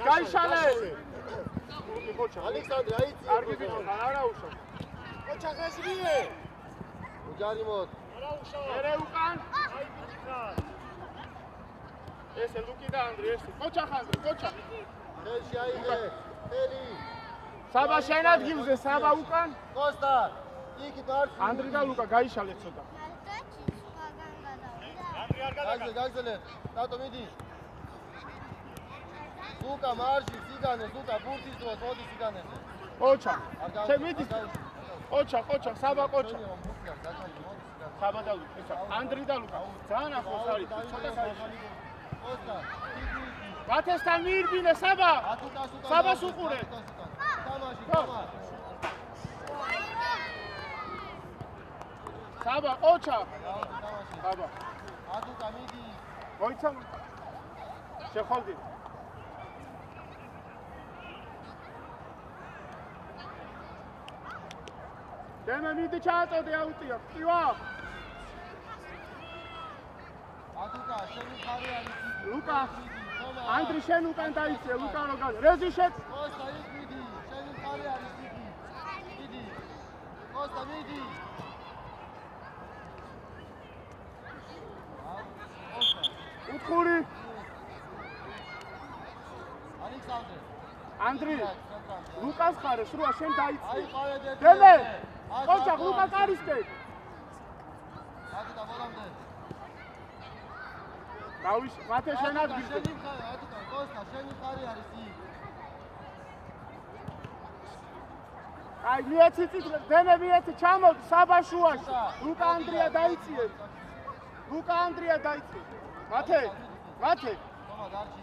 გაიშალე. ალექსანდრე აიცი. კარგი ბიჭო, არა უშავ. ოჩა ხესრიე. უჯარი მოდ. არა უშავ. ერე უკან. აი ბიჭო. ესე ლუკი და ანდრე ესე. ოჩა ხანდრე, ოჩა. ხელში აიღე. ხელი. საბა შენ ადგილზე, საბა უკან. კოსტა. იქით არ. ანდრე და ლუკა გაიშალე ცოტა. გაგზელე. დატო მიდი. ლუკა მარში, სიგანე, ლუკა ბურთის დროს, მოდი სიგანეზე. ოჩა. შენ მიდი. ოჩა, ოჩა, საბა ოჩა. საბა და ლუკა. ანდრე და ლუკა. ძალიან ახლოს არის. ცოტა საერთოდ. კოსტა. ბათესთან მიირბინე საბა. საბას უყურე. თამაში, თამა. საბა, ოჩა. საბა. ატუკა მიდი. მოიცა. შეხვალდი. დემე მიდი ჩააწოდე აუტია. ტივა. ატუკა, შენი ხარი არის. ლუკა. ანდრე შენ უკან დაიწე, ლუკა რო გა. რეზი შენ. კოსტა იქ მიდი. შენი ხარი არის იგი. მიდი. კოსტა მიდი. უთხური. ალექსანდრე. ანდრე. ლუკას ხარ, სროა შენ დაიწე. აი ყავედე. დემე. ოჩა ლუკა კარისკე. ატუკა მოდამდე. დავის, მათე შენ ადგილზე. შენი ხარი, ატუკა, კოსტა, შენი ხარი არის იქ. აი მიეცით, დემე მიეცით, ჩამოდ საბაშუაში. ლუკა ანდრია დაიწიე. ლუკა ანდრია დაიწიე. მათე. მათე. თომა დარჩი.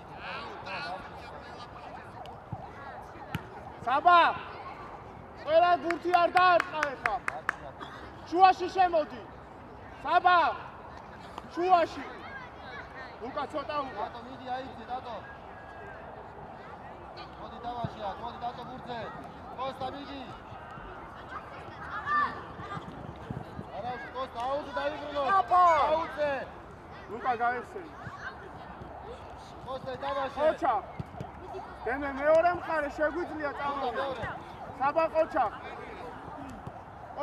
საბა. ყველა ბურთი არ დაარტყა ეხა. შუაში შემოდი. საბა. შუაში. ლუკა ცოტა უკან. დატო მიდი აიცი, დატო. მოდი დავაშია, მოდი დატო ბურთზე. კოსტა მიდი. არა, კოსტა აუძე დაიბრუნო. აუძე. ლუკა გაიხსენი. კოსტა დავაშია. ოჩა. დემე მეორე მხარე შეგვიძლია წავიდე. საბა ოჩა.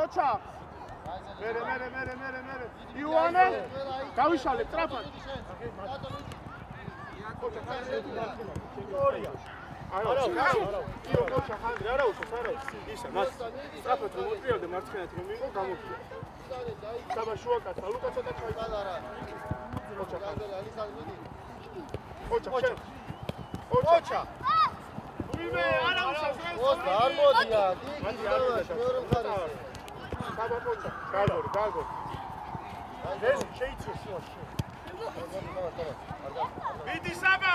ოჩა. მერე. იოანე. გავიშალე ტრაფად. დატო მიდი. ორია. არა, იო ოჩა ხანდრე არა უშო, არა. ისა, მას ტრაფად რომ მოწიავდე მარცხენად რომ მიიღო გამოფია. საბა შუა კაცა, ლუკა ცოტა ჩაიწყდა. ოჩა ხანდრე, ალექსანდრე მიდი. ოჩა. ოჩა. ვიმე, არა უშო. კოსტა არ მოდია, იქით დავაში, მეორე მხარეზე. საბა ოჩა. გაგორი. ეს შეიცეს. მიდი საბა.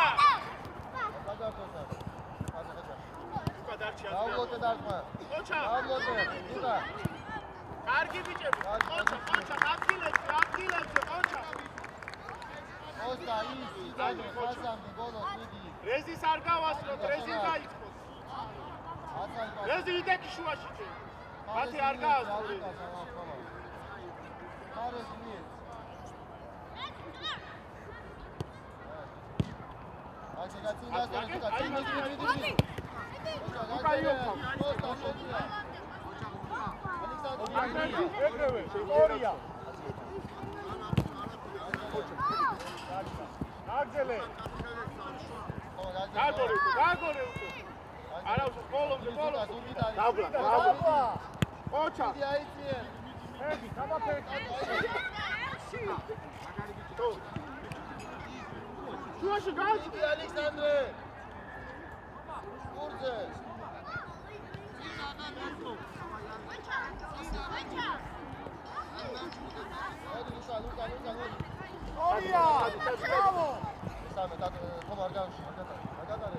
ლუკა დარჩი ასე. აულოდე დარტყმა. ოჩა. აულოდე, ლუკა. კარგი ბიჭები. ოჩა, ადგილებზე, ოჩა. კოსტა ის, იგანი, ხაზამი, ბოლოს მიდი. რეზის არ გავასწროთ, რეზი დაიწყოთ. რეზი იდექი შუაში წინ. მათი არ გაასწროთ. ხარეს მიერ. აი გაწინდას და მიდი. ლუკა იოხა. კოსტა შედია. ეგრევე, ორია. აგზელე. გაგორი. არა უშო, ბოლომდე. დაბლა. ოჩა. მიდი აიწიე. ეგი, გამაფეთი. შუაში გაიწი. ალექსანდრე. ბურთზე. ლუკა. ორია. ბრავო. სამე დატო თომა არ გავში. აგატარე.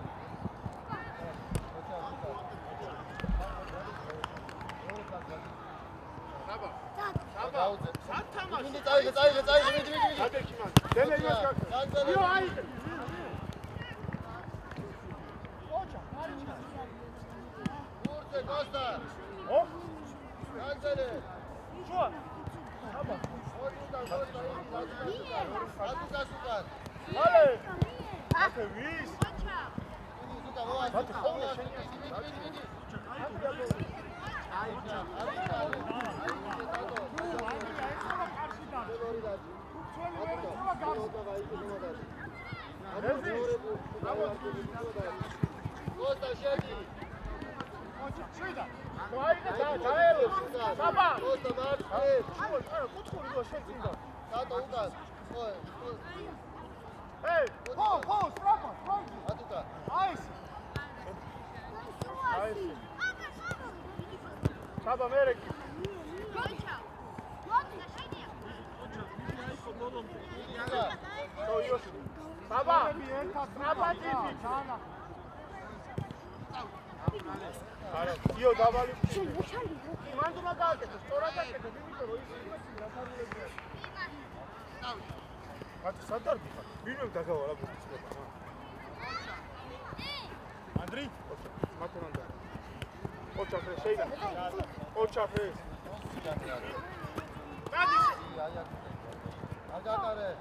საბა. გაუძე. სათამაშო. მიდი წაიღე, მიდი. ადექი მან. დემე იმას გაკეთე. იო აი. ოჩა, კარიჩა. ბურთზე კოსტა. ო? გაგზელე. შუა. საბა. ატუკას უკან. ალე. აკე ვის? იო დავალი. მან თუ მაგაკეთე, სწორად აკეთე, იმიტომ რომ ის იმასი რა თარგმნია. მათი სადარგი ხარ. ვინმე დაგავალა ბუთის. ანდრი? მათონდა. ოჩაფე შეიძლება. ოჩაფე. გადის. აგაკარე.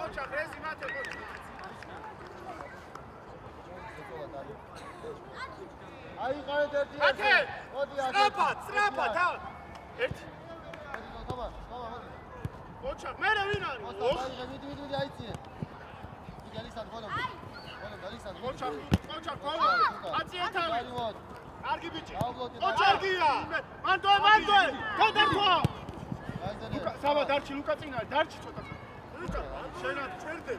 ოჩა, რეზი მათე ოჩა. აი ყავეთ ერთი. მათე. მოდი სტრაფა, და. ერთი. მოდი. ოჩა, მე ვინ არის? მიდი აიციე. მიდი ალისანდ ხოლმე. ალისანდ. ოჩა, ხოლმე. აციეთავი. კარგი ბიჭი. ოჩარგია. მანდო. გადარქვა. საბა დარჩი ლუკა წინ არის. დარჩი ცოტა. ლუკა, შენად ჩერდე.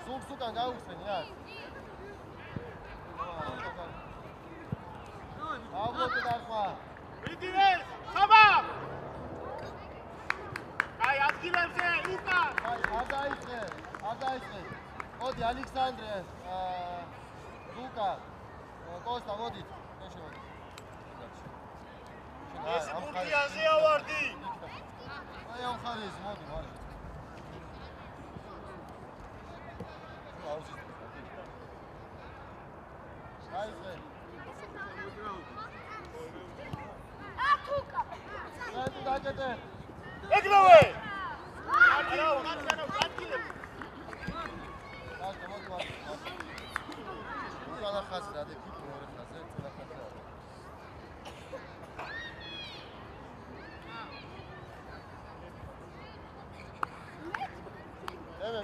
ზურგს უკან გაუხსენი რა. აუგლოთი დარქვა. მიდი რე, საბა. აი ადგილებზე ლუკა. არ დაიწყე. მოდი ალექსანდრე, ლუკა, კოსტა მოდით. ეს პურტიაზე ავარდი. აი ამ ხარეს მოდი მარე. აიზე. ათუკა. რა დაგეთე? ეგრევე.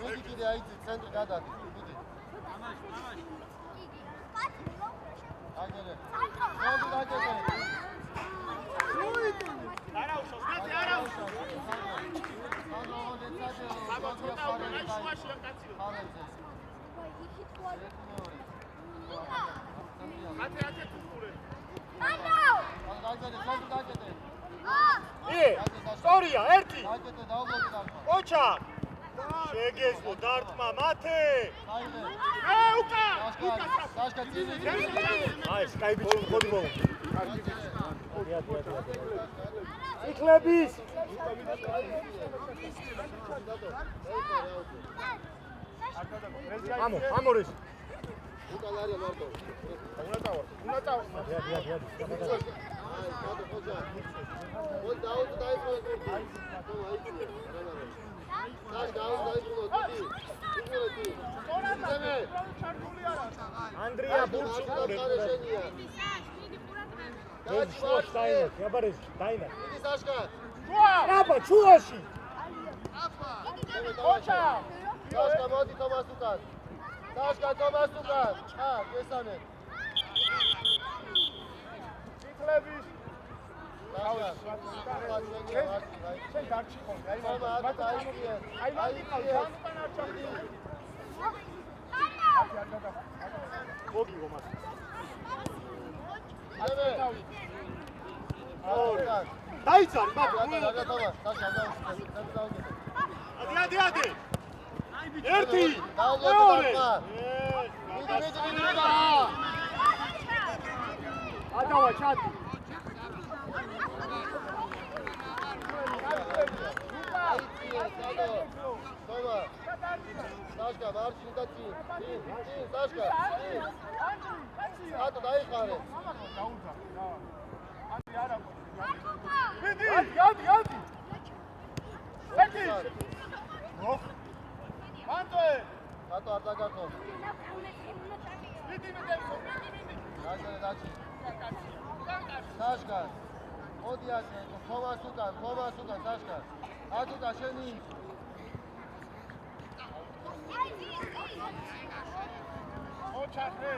მიდი კიდე აიძი ცენტრი გადადი. მიდი. აგერე. მოდი დაგეთე. არაუშავს, მე არაუშავს. საბა ცოტა უკან შუაშია კაცი. ათე თურე. დაგეთე. სწორია, ერთი. დაგეთე დაუგლოდი დარქვა. ოჩა. შეგეზო დარტმა მათე. აიმე. უკა. დაშკა წინი. აი, სკაიბიჩი მოდი მოუ. იკლების. ამორეს. უკან არის მარტო. უნდა წავა. აი, მოდო ხოჯა. მოდი დაუძ დაიწყო. ანდრია ბურჩუკური. აბა ჩუაში. ოჩა. დაშკა მოდი თომას უკან. დაშკა თომას უკან. გესანე. იკლების. შენ დარჩი ხოლმე. აი მოგიგო მას. დაიცარი ადი. ერთი. მეორე. ადავა ჩატი. Sashka, marci uda tin. Sashka. Ato daixare. Yadi. Antoe! Tato ar dagakho. Midi. Dachi. Sashka. Odias, Thomas ukan, Sashka. Atuka sheni. Ochakre.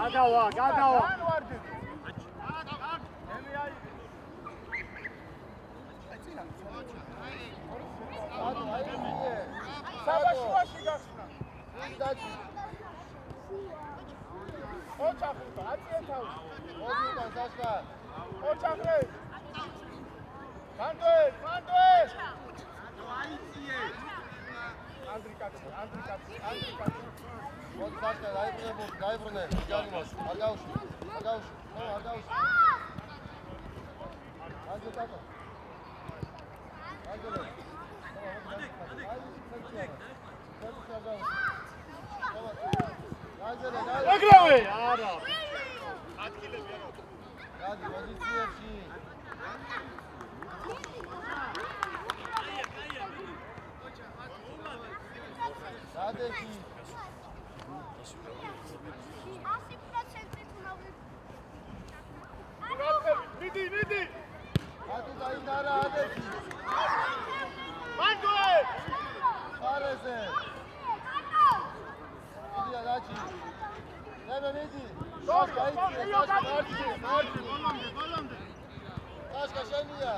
Gadawa. Agrave! Ara! Gadi pozitsiებში. Sadeki. 100% Midi! Atu daidara Adeki. Antoe! Areze. Idia Dachi. Neme Midi. Sashka şeniya.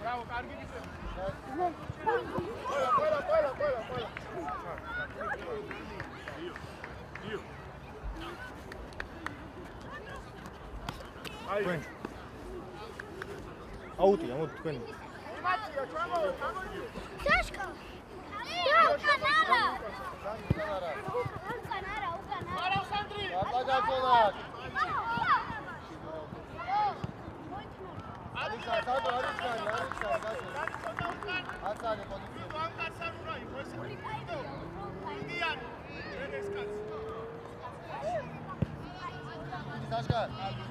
Bravo, კარგი გიწევ. Twin. Autი, ამოდი თქვენ. Sashka. Ukanara. Ატაგაცონად. Alisa, აცარი პოზიცია. Sashka. Dani,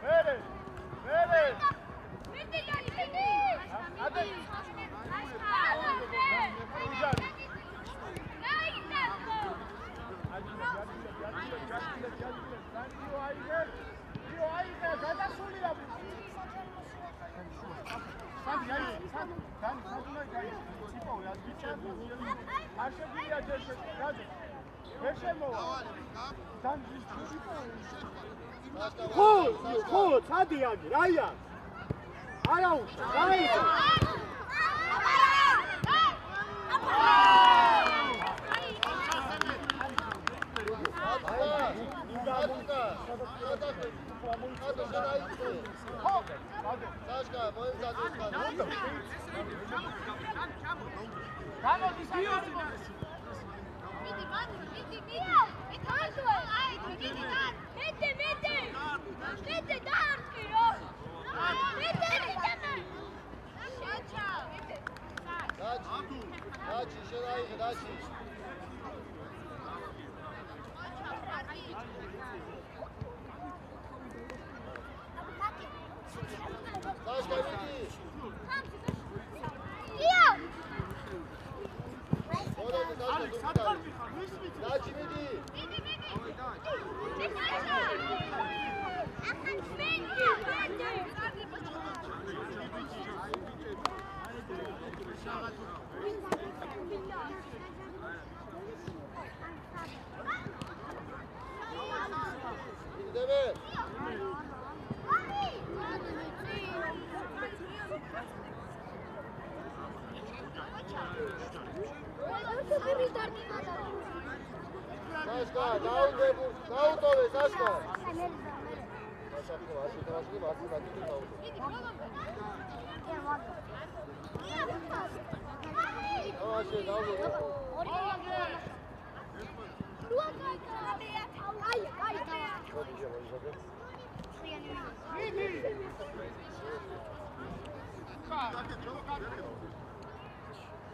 Mere. ხო, სადიანი, რაია. არა უშო, რაია.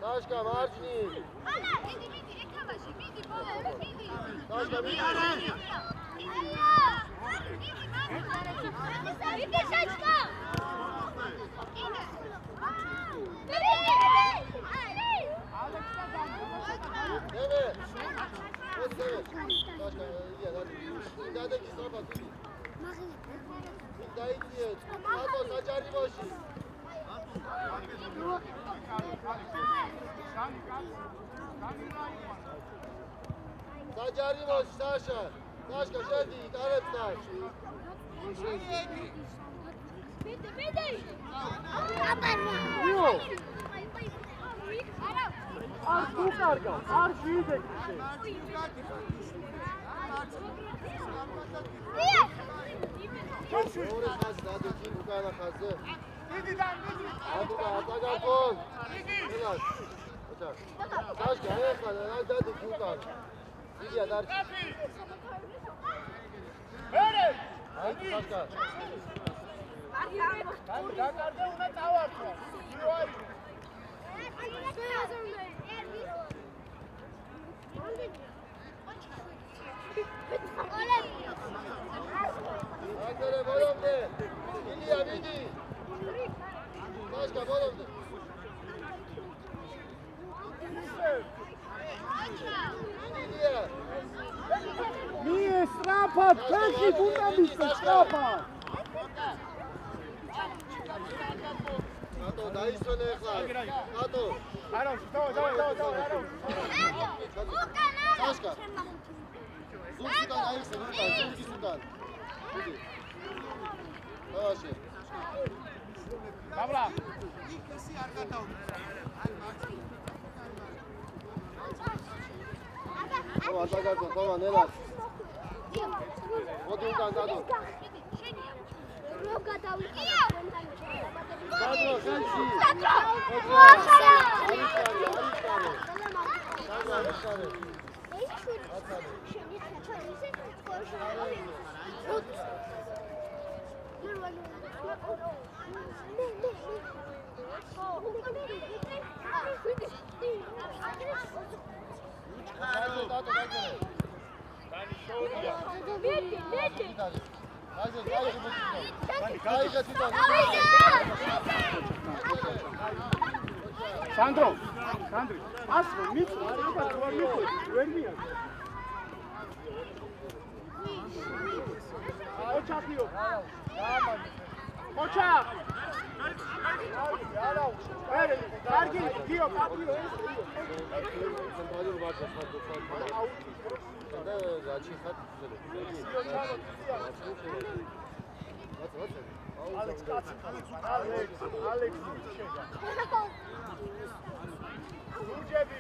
Sashka, margini. Sashka, Sajarimosh, Sasha. Sashka, Shedi, Taretstar. არ უკარგავ, არ ვიდեք შე. ორი ხაზი დადო, უკანა ხაზზე. დიდიდან, დიდი. აბა, ატაგაკონ. ელას. ოჩა. Sashka, ეხლა დადო უკანა. იდია დარჩი. მერე. აი, Sashka. დაკარგე უნდა წავართვა. იოარი. Agere bolomde. Ilya vidi. Sashka bolomde. Ilya. მie სწრაფად, ფეხი უნდა მისცე სწრაფად. Tato, დაისვენე ახლა. Tato. არა, დავა. Sashka. Zugsudan დაისვენე, ზუგისუდან. Vidi. დავაშე. გავლა. Toma, atagakon, toma, Nelas. Modi ukან დადო. Dadro, ხელში. Sandro, asro, mitro, ვერ მია. ოჩახიო. ოჩახ. არა, მერე, კარგი, გიო, კაპიო ეს. ସମ୍ბალი ვარდა ხატო. და გაჩი ხატი. ალექს კაცი. ალექს. უჯები.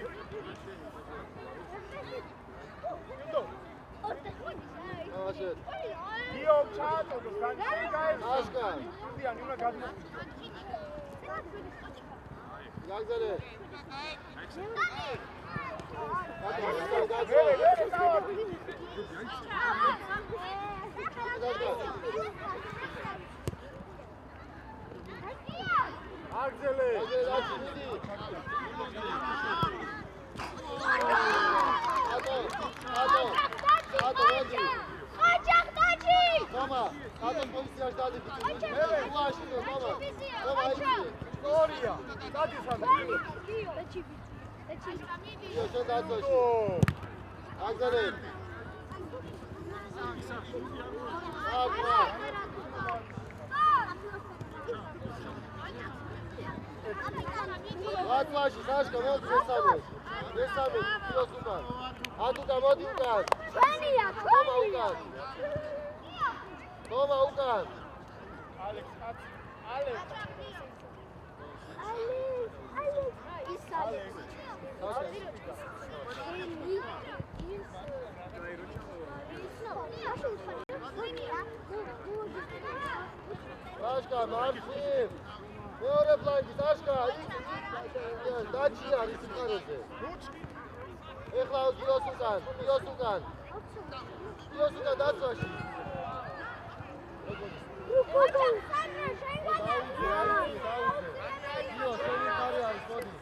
ასე. გიო, ჩაატო, განიგაე. Sashka. დიანი უნდა გადმო. გაგზელე. აგზელე. Mama, adam polisiyaş daha dikkat. Evet. Ulaştı mama. Mama ayıp. Gloria. Dadi Sandro. Yok sen daha söz. Agzele. Sağ. Atlaşı, Sashka, mod sesami. Sesami, kilosundan. Atuka, modi ukan. Toma ukan. Toma ukan. Alex, Alex. Alex. მარცხნივ. მეორე ფლანგი საშკა, იქ დაჩი არის სიყარეზე. ეხლა გიოს უკან. გიოს უკან დაცვაში. გიო, შენი ხარი არის, მოდი.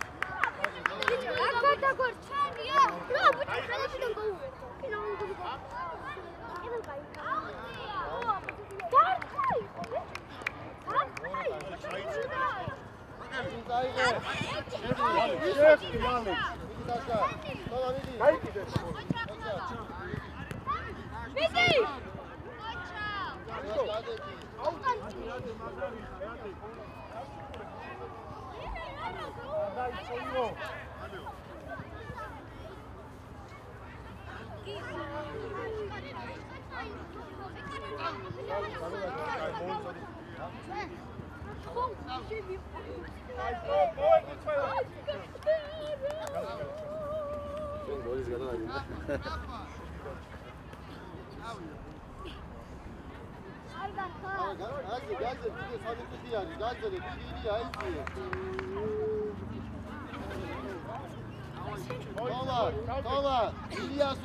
Toma, Ilias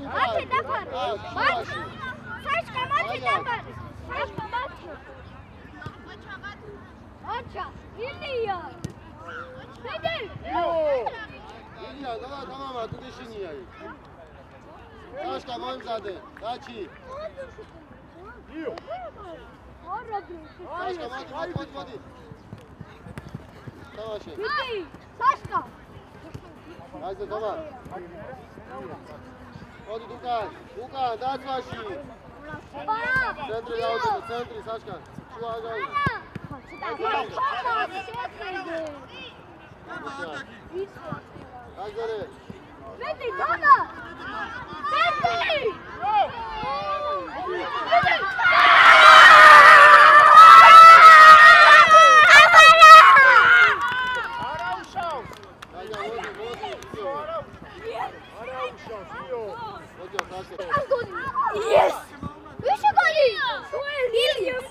tamam, tu deșini ai. Sașca, mă îmzade, daci. Sașca, mădi. Tamam, șef. Sașca. Haide, toma. Mădi, Ducan, dați mași. Centri, Sașca. Șu agau. Haide. Vedi, Dona! Vedi! Yes! Više goli! Williams,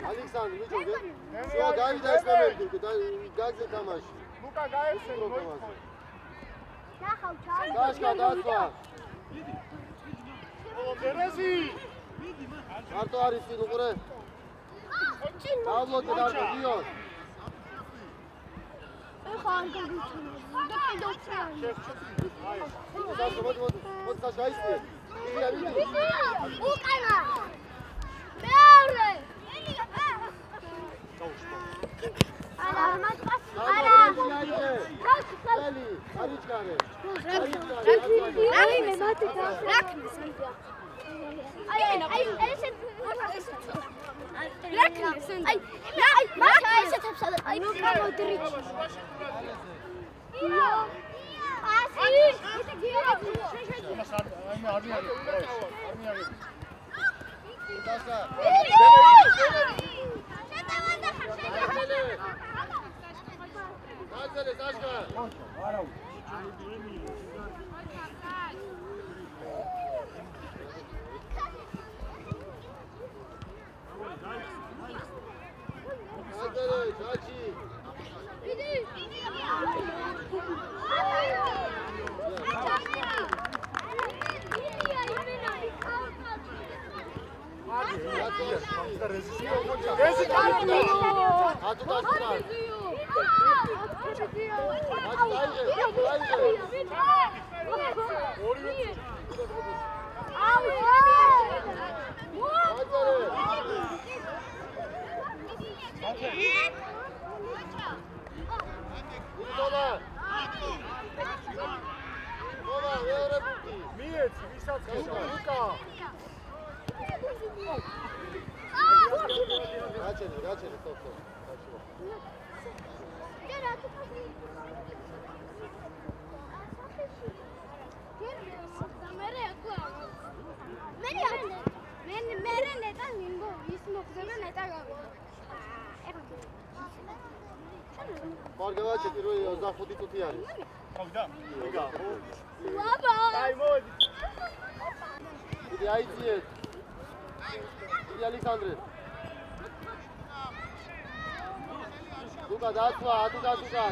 Alexandru, Що, дай дай споментку, дай за тамаш. Лука гаевсен, Сашка, дацва. Терези! Мартო არის წინ უყურე. დავლოდი დარგო გიო. ეხა არ გაგიჩვენე. და კიდევ წრიანი. Сашка, მოდი Сашка აისწრე. ვიდი. უკანა. მეორე. არა, მაგას არა. Ელი, არიჩქარე. რაიმე მათი რაქმის. აი, ესე რაქმის. აი, მათი ესე თაფსა. აი, მოდრიჩი. ასი. ესე გიორი. Сашка. Дацеле, Сашка. Дацеле, дачи. მიეცი, ვისაც გესა, ლუკა. გაჩერე, სტოპ. მერე მარგევაჩე პირველი 25 წუთი არის. მოგდა? მიგა. ლაბა. აი მოდი. დიდი აიციეთ. დიდი ალექსანდრე. ლუკა დაცვა, ათი დაცვა.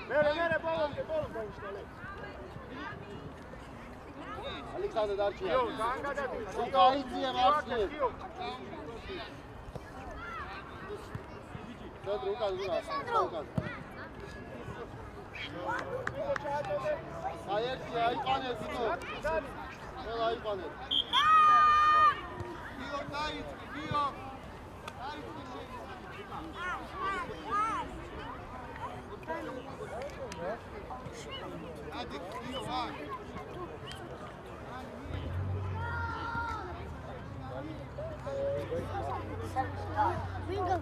მერე ბოლომდე დაიშალე. ალექსანდრე დარჩია. იო, განგადადი. ლუკა აიციე მარცხნივ. Centru, Lukas. Aierti, aiqanet, Vito. Fel aiqanet. Gio, daitki, Gio. Adik, Gio, vai. Vinga.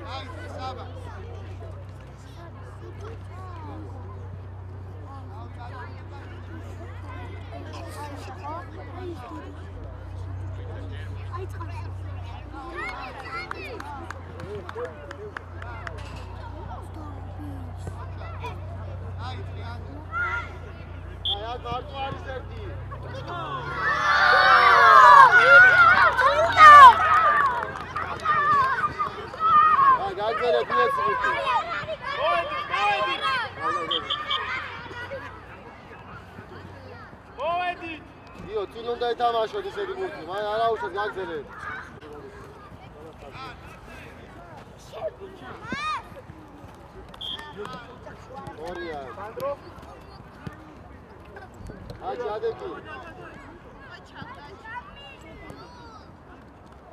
Ai, Saba. Ai, agora არის ერთი. გაგერე ფიეცი. მოედი. იო, წინ უნდა ეთამაშოთ ისეთი გუნდი. მან არა უშოთ გაგერე. ორია. სანდრო. აჯი ადეკი.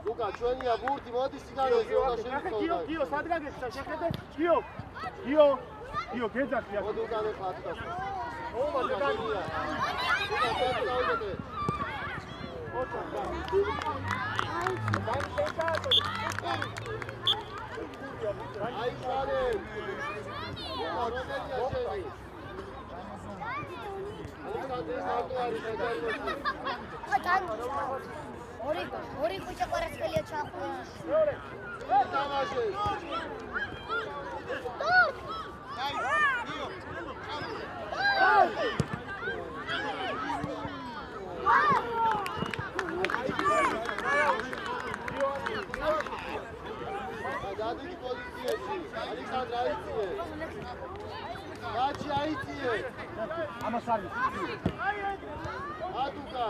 ლუკა, ჩვენია ბურთი, მოდი სიგარეს უნდა შევიწოდო. გიო, სად გაგეშა? შეხედე? გიო, გეძახი აქ. მოდი უკან ხატკას. ომა დაგია. აი შარე. რომელია შენი? ალექსანდრე სარტუარი გადაიწყო. ორი ხუჭა ყარასკელია ჩახვია. თამაშე. აი, გიო. დადი პოზიციებში. ალექსანდრე აიციე. გაჩი აიციე. ამას არის. ადუკა.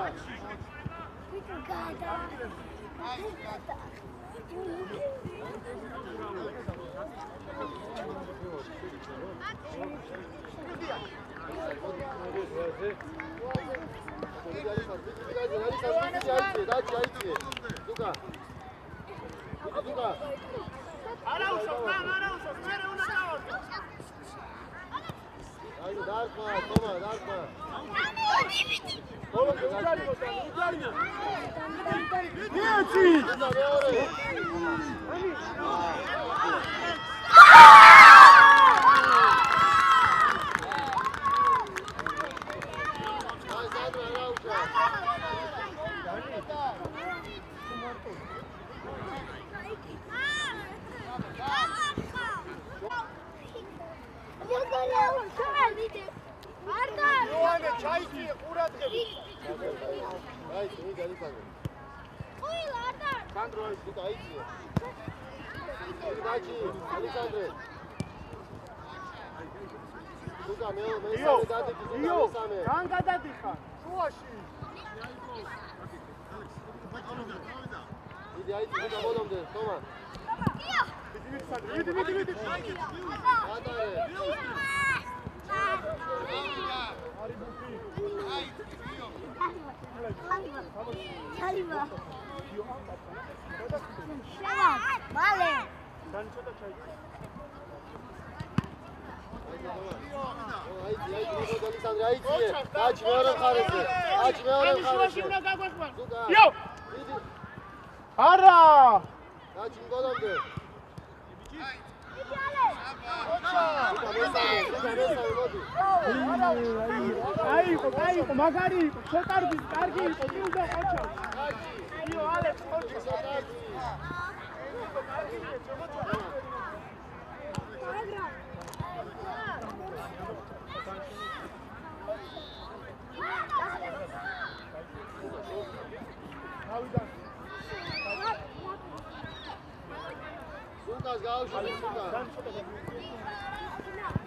გაუშვი უკან.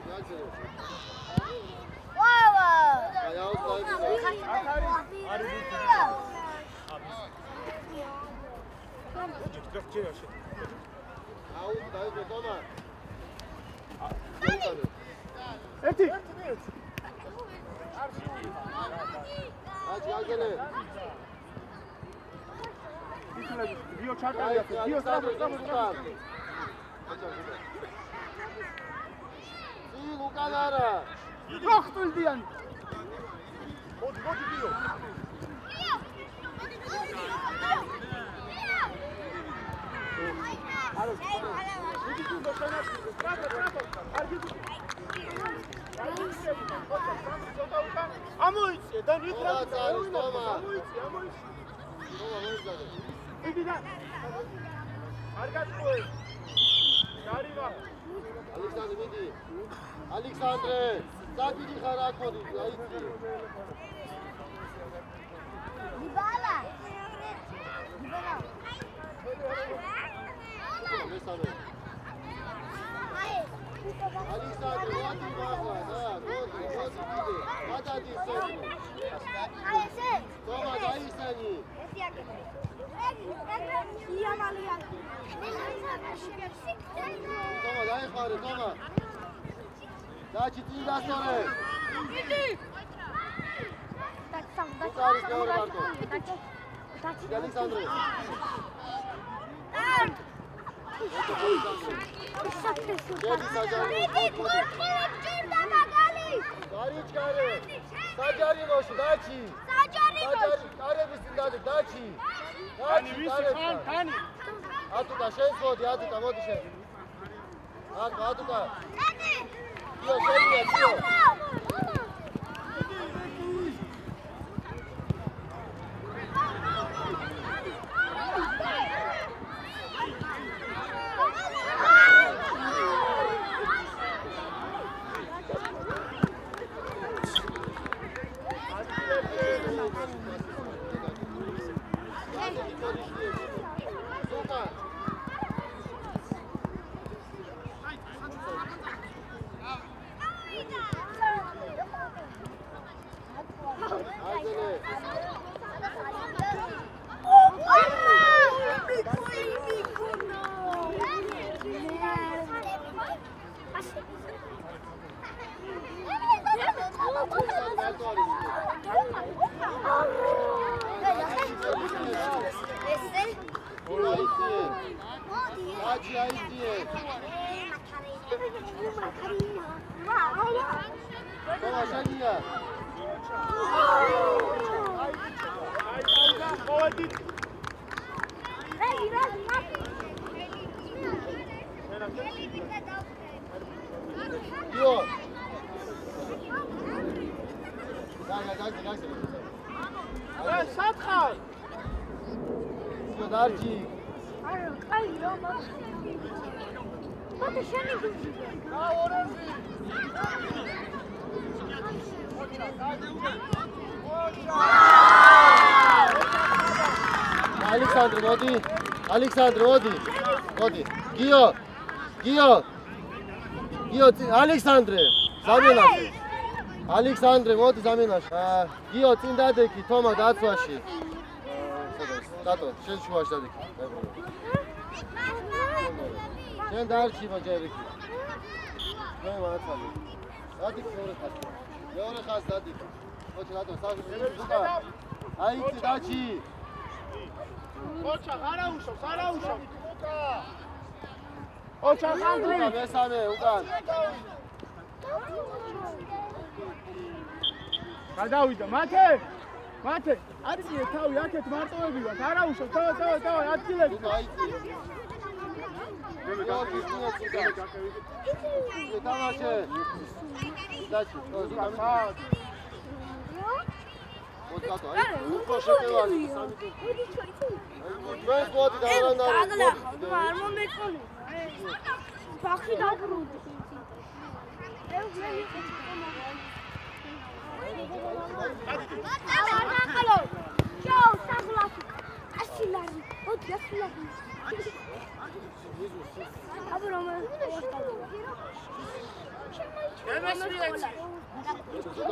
გაიწერე. ვავა. აი აუწყავი. აუ დაიწყე თომა. ერთი აჯაგელე. ისინი გიო ჩაკალია გიო სწრაფად ი უკან არა. როხტულდიან მოდი გიო არა იგი თუ დოქანას სწრაფად არ გიძ ამოიწე და ვიქრა ამოიწე იგი და არ გაწყვე დარივა ალექსანდრე მიდი. ალექსანდრე, დაგიდი ხარ აქ მოდი, აიცი. ნიბალა. მესამე. ალექსანდრე, მოდი მაღლა, მოდი, მიდი. გადადი სოდი. აი ესე. თომა დაისანი. თომა დაიხარე, თომა. დაჩი წინ დასწორე. უკარის მეორე მარტო. ალექსანდრე. შედი საჯარი. გარიჩქარე. საჯარი მოშ დაჩი. საჯარი კარების წინ დადი დაჩი. ani visi tani ატუკა შეძღოდი ატუკა მოდი შენ. ატუკა. იო შენია იო. ალექსანდრე მოდი გიო ალექსანდრე ზამენაში ალექსანდრე მოდი ზამენაში გიო წინ დადექი თომა დაცვაში დატო შენ შუაში დადექი შენ დარჩი ბაჯერიკი მე ვაცალე დადიქ მეორე ხაზ დადიქ მოდი დატო საგზა აიცი დაჩი ოჩა არაუშავს ოჩა ხანდრი მესამე უკან გადავიდა მათე არიძიე თავი აქეთ მარტოები ვართ არაუშავს თავ ადგილები თამაშე დაჩი ოდკატო აი უფრო შეფევალი მე მოდი დავრანდარი არ მომეწონე ბახი დაბრუნდი ახალო ჩაო სახლაფი ასილარი მოდი ასილარი აბრო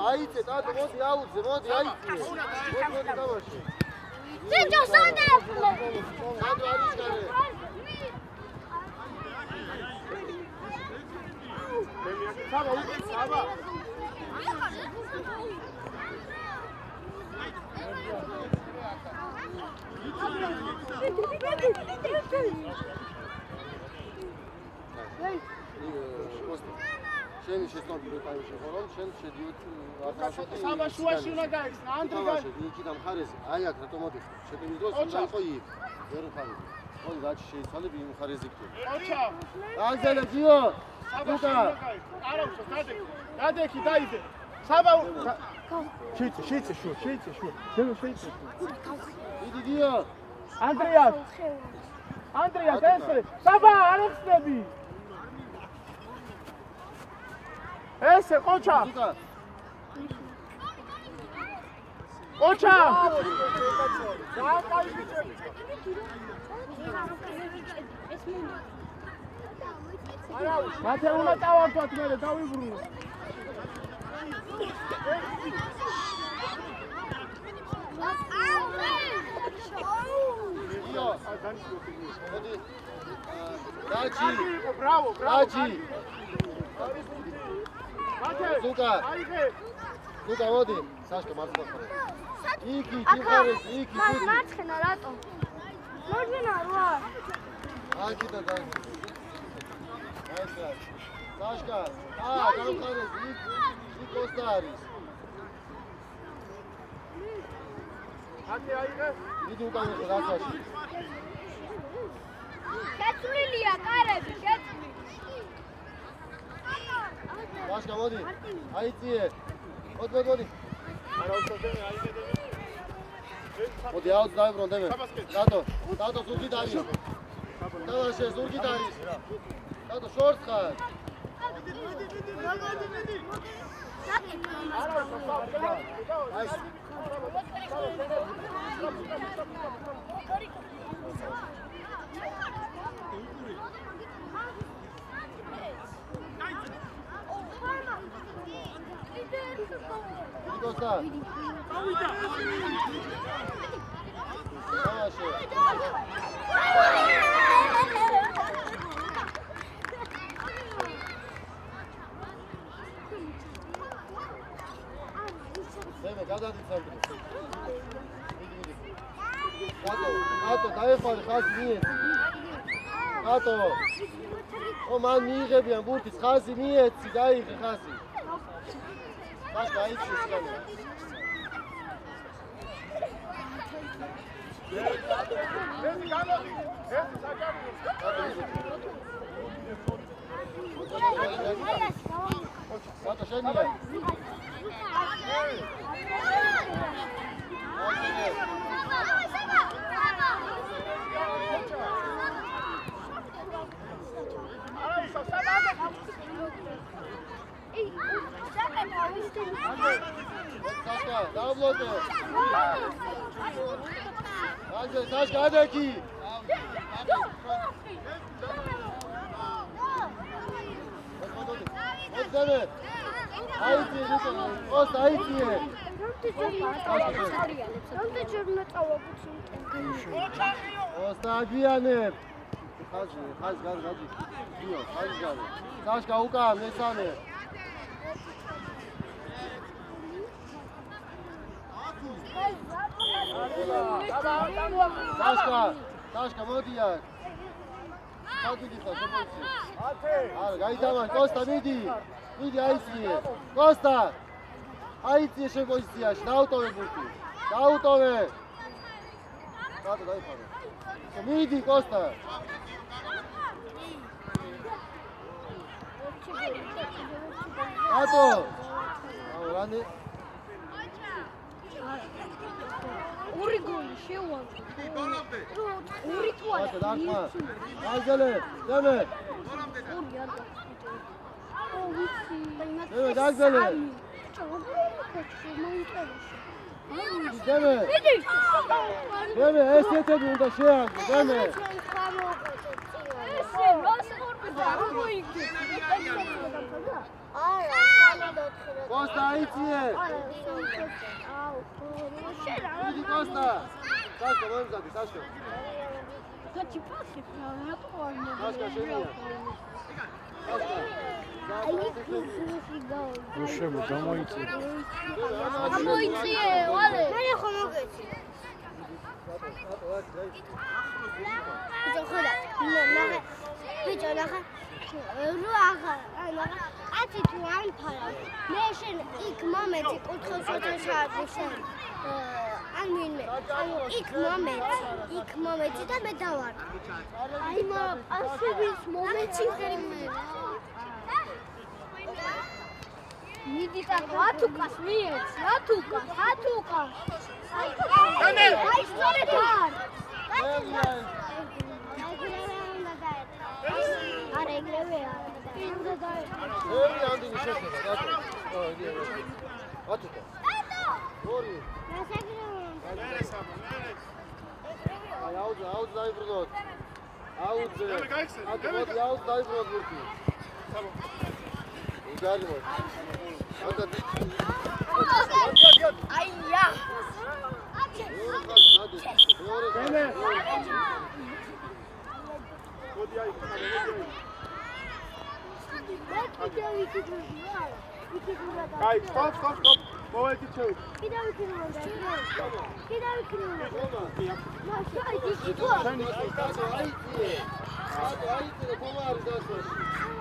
აიცე, დადო, მოდი აუძე, მოდი აიცე. მოდი დავაშე. ძიძო სადაფლე. დადო არის გარე. საბა, უკვე საბა. შენი შეცდომები რეკავიში ხო რომ შენ შედიოდ საბა შუაში უნდა გაიხსნა, ანდრიგა. იქიდან მხარეზე, აი აქ რატომ მოდი? შეტევის დროს უნდა იყო იქ. ვერ ხარი. მოდი რაც შეიცვალები იმ მხარეზე იქ. ოჩა. აგზელე ძიო. საბა შუა გაიხსნა. არა უშო, გადეკი დაიდე. საბა შეიცე შუა. შეიცე. იდი ძიო. ანდრიას, ესე. საბა, არ ხსნები. ესე, ყოჩა. ყოჩა. მათე უნდა წავართვათ მერე, დავიბრუნოთ. ძიო. მოდი. რაჯი. ბრავო. რაჯი. მათე. ზუკა. აიღე. ზუკა მოდი. საშკა მართლა ხარ. იქი, დიხარეს, იქი. მარცხენა რატო? მოძინა რა. აქი და და. აი საშკა. გამხარეს, იქ კოსტა არის. მათე აიღე. მიდი უკან რაცაში. შეცვლილია კარები, შეცვლილი. საშკა მოდი. აიწიე. მოდი. არა უშოდე აიღე. მოდი აუც დაიბრუნდები. დადო ზურგით არის. დავაშე ზურგით არის. დადო შორტს ხარ. კოსტა. დავაშე. მე გადადი ცენტრი. მიდი. ატო, დაეხვალე ხაზი მიეცი. ატო. მან მიიღებიან ბურთის ხაზი მიეცი, დაიღე ხაზი. მაშ გაიცი სკანი. ეს გამოდი. ეს ატო შენია. Sashka, davlote. Sashka, adaki. Odeme. Aiti, Osta, aiti. Osta, agiane. Hazi, gazi. Sashka, uka, mesane. Sashka, მოდი აქ. ხალხი ხარ, შემოიცი. არა, გაიტანა, კოსტა, მიდი აიწიე. კოსტა. აიწიე შენ პოზიციაში, დაუტოვე ბურთი. დაუტოვე. დადო, დაიფარო. მიდი, კოსტა. ატო. აურანი. ორი გოლი შეუვარდა. ორი თვალი. დახმა. აგზელე, დემე. ორი არ გახსნა. ო ვიცი. დემე, აგზელე. დემე. დემე, ესეთები უნდა შეაგდო, დემე. ესე, რას ხორბი? Costa, aici-e! Vidi Costa! Sașca, mă îmi Sașca. Sașca, șenia. Sașca. Nu știu, გამოიწია. გამოიწიე, ვალე. მე ხომ მოგეცი. ბიჭო ხოდა, ნახე. ბიჭო ნახე. რო ახლა, ათი თუ არ ფარა. მე შენ იქ მომეცი კუთხეს ოთაშადი შენ. ან ვინმე. ანუ იქ მომეცი და მე დავარ. აი მაგრამ ასების მომეცი ხერი მე. მიდი თქო ათუკას მიეც ათუკას აი სწორედ არ არა ეგრევეა უნდა დაეთო ერი ამდენი შეხედა დათო ათუკა ორი აი აუძ დაიბრუნოთ აუძ დაიბრუნოთ ვირთი უგარიმოთ აია აი, stop. მოვალეთ ჩევი. კიდე ვიქნებოდა.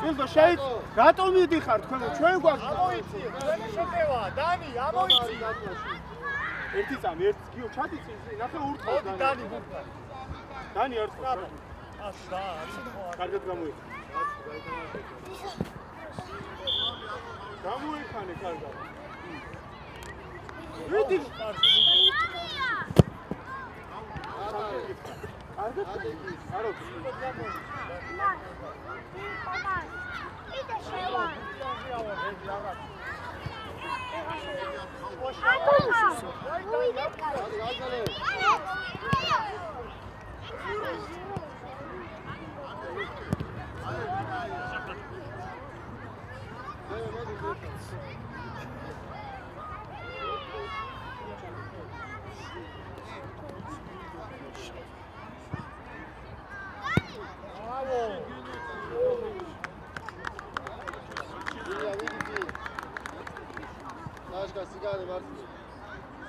კილო შეიძლება რატომ მიდიხარ თქვენ ჩვენ გვაქვს ამოიცი, მე შეტევა, დანი, ამოიცი. ერთი წამი, ერთი გიო ჩატიცი, ნახე ურთხავ დანი გუფა. დანი არ ცხვა. ასა, კარგად გამოიქ. გამოიქანე კარგად. ვიდი. კარგად. არო. კიდე შევა. Sașca, sigare, marșni.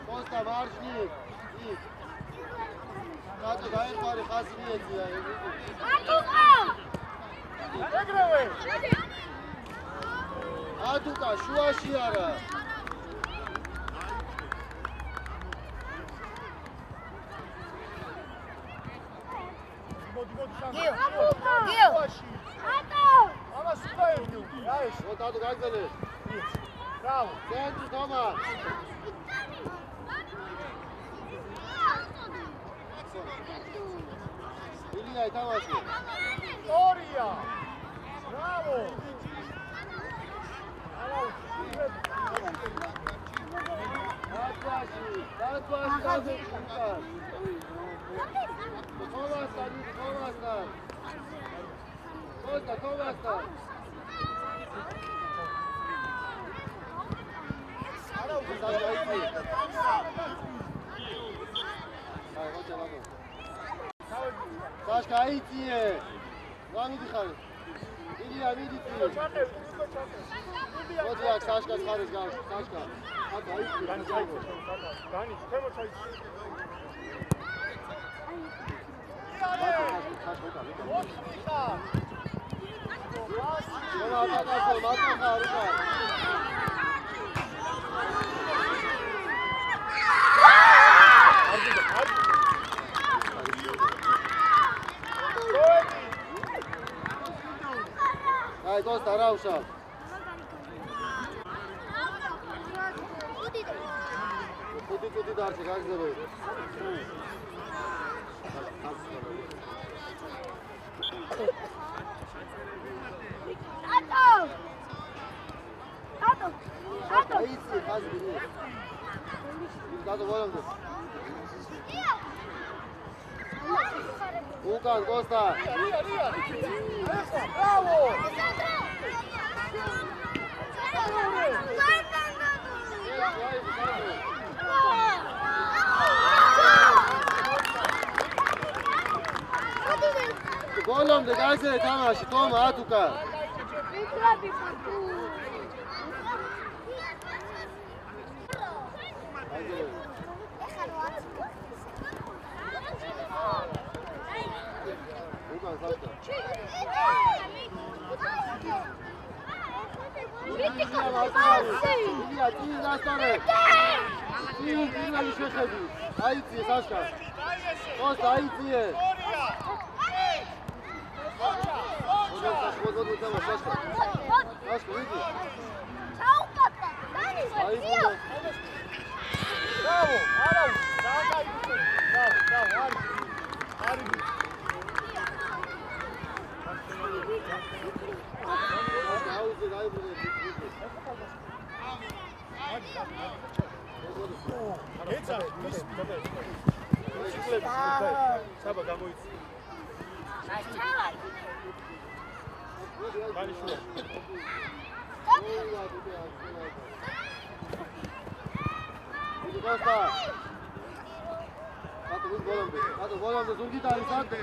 Costa, marșni. Tatu, dai pare fasciniezi. Atuca, șua și iară. Gio. Ama süper ediyor. Ya işte. O tatu, как zale? Bravo. Centru, Toma. Ilia, ai tamaşı. Oraya. Bravo. Tatvaşı. Tomastan. Costa, Tomastan. Sașca, aici e! La midi xare. Ilia, midi ti. Oti ak Sașca xare zgar. Sașca. Ata, aici. დანი ჩაიგო. დანი, თემო ჩაიგო. Hai, Costa, Raușa. Cuti, Darce, как зовут? Ато! Aici, hai bine. Dați-o voi, უკან კოსტა. Bravo! გოლომდე გაიგე თამაში, თომა ათუკა. უკან ხალხა. ილია წინ დასწორე. წინ წინალი შეხედი. აიწიე საშკა. კოსტა აიწიე. Bravo! Ara! Bravo! Ari! ეცა ის საბა გამოიწვია განიშულა კოსტა. ატო გოლომდე ზურგი დაისადე.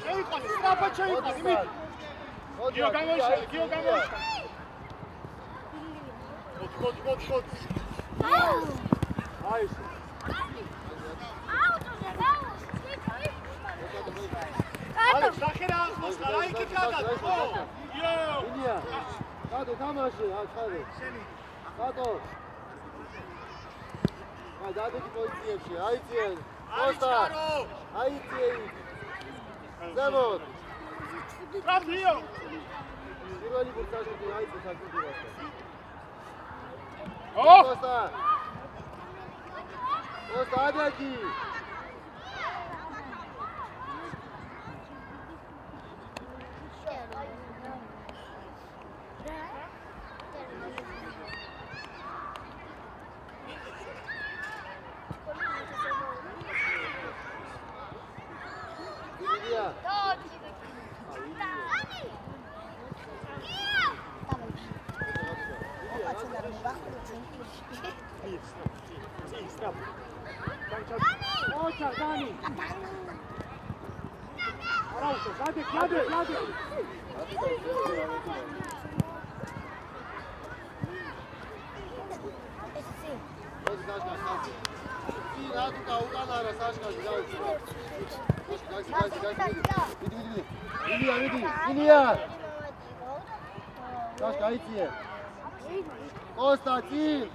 შეიყვანე, სწრაფად შეიყვანე, მით. გიო გამოიშალე. მოდი. აი ეს. აი, სახერა ახლოს და აი კი გადადა, ხო? იო! ილია. კატო თამაში, ხადე. კატო. აი დადები პოზიციებში, აიწიე. კოსტა. აიწიე. ზემოთ. რავიო! პირველი ბურთაში აიწიე საკუთრებას. ო! კოსტა. კოსტა ადაკი. Costa, team!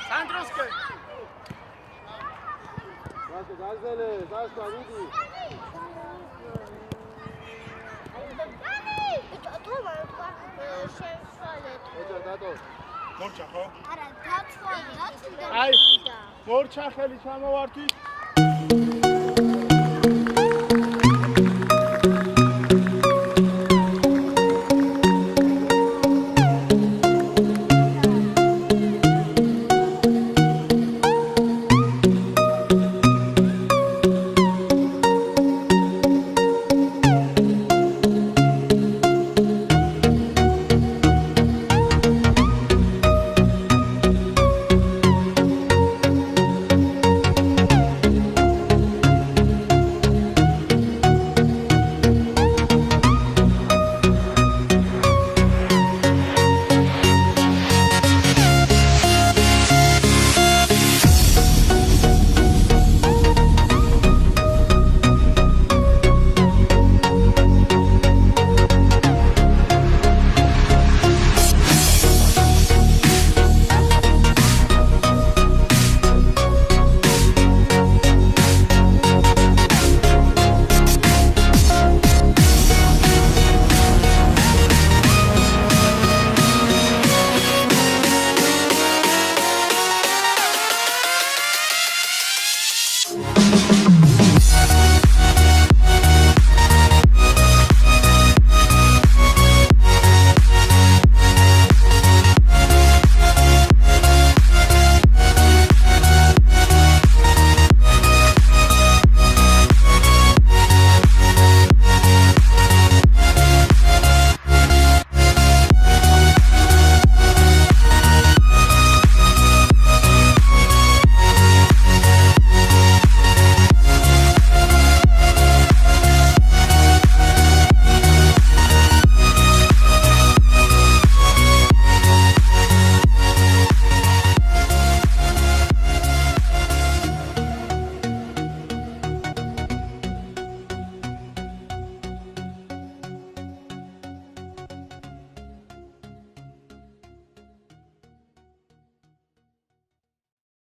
Sandroske! Gazele, Sasha, Vidi. Morcha, ხო? არა, დაცვა. აი, მორჩა ხელი ჩამოვართვით.